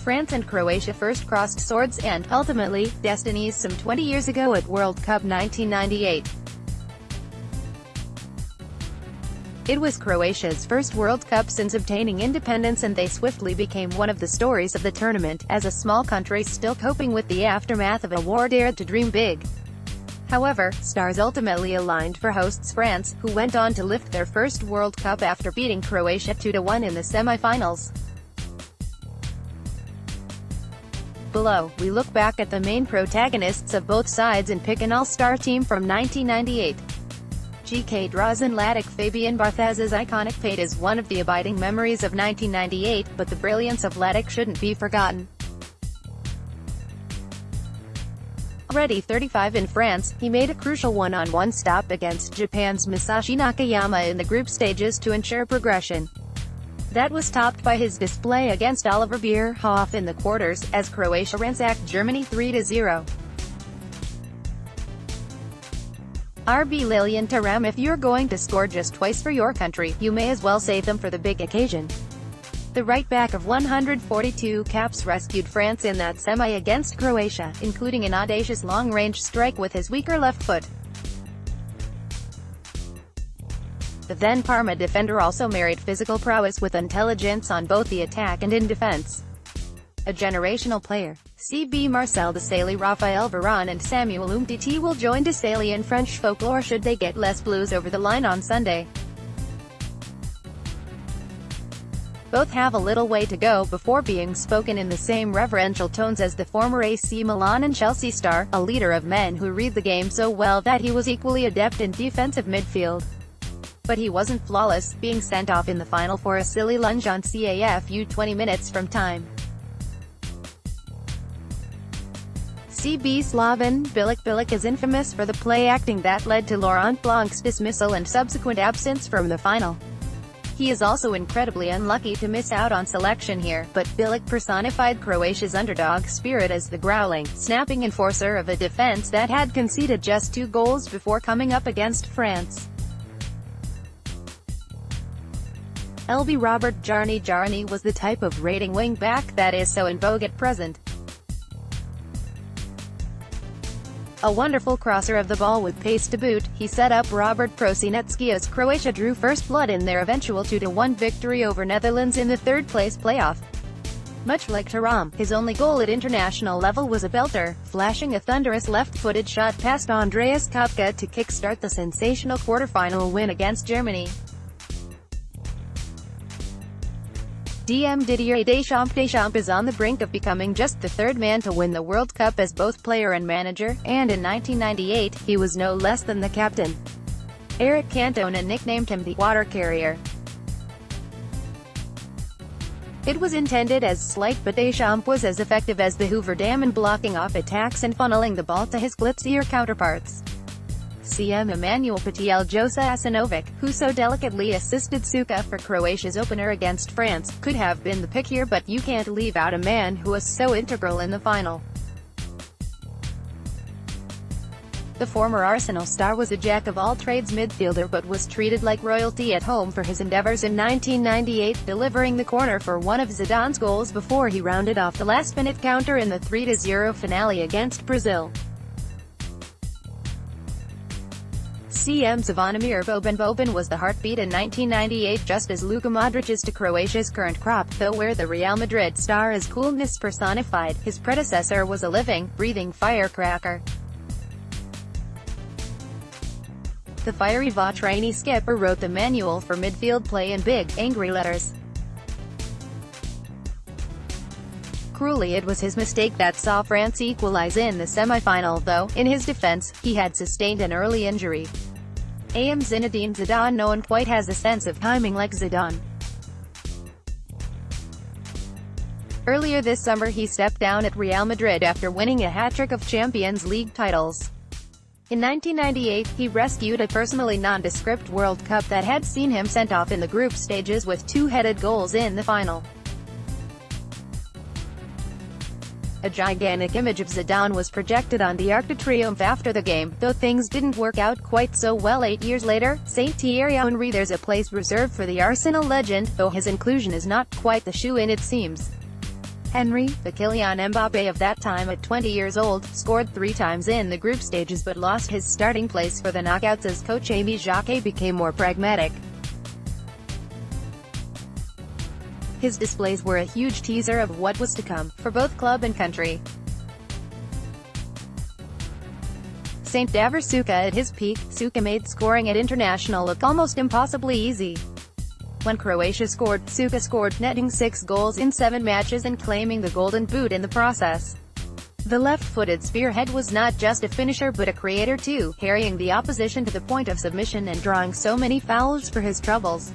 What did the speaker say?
France and Croatia first crossed swords and, ultimately, destinies some 20 years ago at World Cup 1998. It was Croatia's first World Cup since obtaining independence, and they swiftly became one of the stories of the tournament, as a small country still coping with the aftermath of a war dared to dream big. However, stars ultimately aligned for hosts France, who went on to lift their first World Cup after beating Croatia 2-1 in the semi-finals. Below, we look back at the main protagonists of both sides and pick an all-star team from 1998. GK Drazen Latic. Fabian Barthez's iconic fate is one of the abiding memories of 1998, but the brilliance of Latic shouldn't be forgotten. Already 35 in France, he made a crucial one-on-one stop against Japan's Masashi Nakayama in the group stages to ensure progression. That was topped by his display against Oliver Bierhoff in the quarters, as Croatia ransacked Germany 3-0. RB Lilian Thuram. If you're going to score just twice for your country, you may as well save them for the big occasion. The right back of 142 caps rescued France in that semi against Croatia, including an audacious long-range strike with his weaker left foot. The then Parma defender also married physical prowess with intelligence on both the attack and in defense. A generational player. CB Marcel Desailly. Raphael Varane and Samuel Umtiti will join Desailly in French folklore should they get Les Bleus over the line on Sunday. Both have a little way to go before being spoken in the same reverential tones as the former AC Milan and Chelsea star, a leader of men who read the game so well that he was equally adept in defensive midfield. But he wasn't flawless, being sent off in the final for a silly lunge on CAFU 20 minutes from time. CB Slaven Bilic. Bilic is infamous for the play-acting that led to Laurent Blanc's dismissal and subsequent absence from the final. He is also incredibly unlucky to miss out on selection here, but Bilic personified Croatia's underdog spirit as the growling, snapping enforcer of a defense that had conceded just 2 goals before coming up against France. LB Robert Gianni. Gianni was the type of raiding wing-back that is so in vogue at present. A wonderful crosser of the ball with pace to boot, he set up Robert Prosinecki as Croatia drew first blood in their eventual 2-1 victory over Netherlands in the third-place playoff. Much like Thuram, his only goal at international level was a belter, flashing a thunderous left-footed shot past Andreas Kopka to kickstart the sensational quarter-final win against Germany. Didier Deschamps. Deschamps is on the brink of becoming just the third man to win the World Cup as both player and manager, and in 1998, he was no less than the captain. Eric Cantona nicknamed him the water carrier. It was intended as slight, but Deschamps was as effective as the Hoover Dam in blocking off attacks and funneling the ball to his glitzier counterparts. CM Emmanuel Patiel. Josa Asinovic, who so delicately assisted Suka for Croatia's opener against France, could have been the pick here, but you can't leave out a man who was so integral in the final. The former Arsenal star was a jack-of-all-trades midfielder but was treated like royalty at home for his endeavours in 1998, delivering the corner for one of Zidane's goals before he rounded off the last-minute counter in the 3-0 finale against Brazil. CM Zvonimir Boban. Boban was the heartbeat in 1998, just as Luka Modric is to Croatia's current crop, though where the Real Madrid star is coolness personified, his predecessor was a living, breathing firecracker. The fiery Vatrani skipper wrote the manual for midfield play in big, angry letters. Cruelly, it was his mistake that saw France equalize in the semi-final, though, in his defense, he had sustained an early injury. AM Zinedine Zidane. No one quite has a sense of timing like Zidane. Earlier this summer he stepped down at Real Madrid after winning a hat-trick of Champions League titles. In 1998, he rescued a personally nondescript World Cup that had seen him sent off in the group stages with 2-headed goals in the final. A gigantic image of Zidane was projected on the Arc de Triomphe after the game, though things didn't work out quite so well 8 years later. St. Thierry Henry. There's a place reserved for the Arsenal legend, though his inclusion is not quite the shoe-in it seems. Henry, the Kylian Mbappé of that time at 20 years old, scored 3 times in the group stages but lost his starting place for the knockouts as coach Amy Jacquet became more pragmatic. His displays were a huge teaser of what was to come, for both club and country. St. Davor Suka at his peak, Suka made scoring at international look almost impossibly easy. When Croatia scored, Suka scored, netting 6 goals in 7 matches and claiming the Golden Boot in the process. The left-footed spearhead was not just a finisher but a creator too, harrying the opposition to the point of submission and drawing so many fouls for his troubles.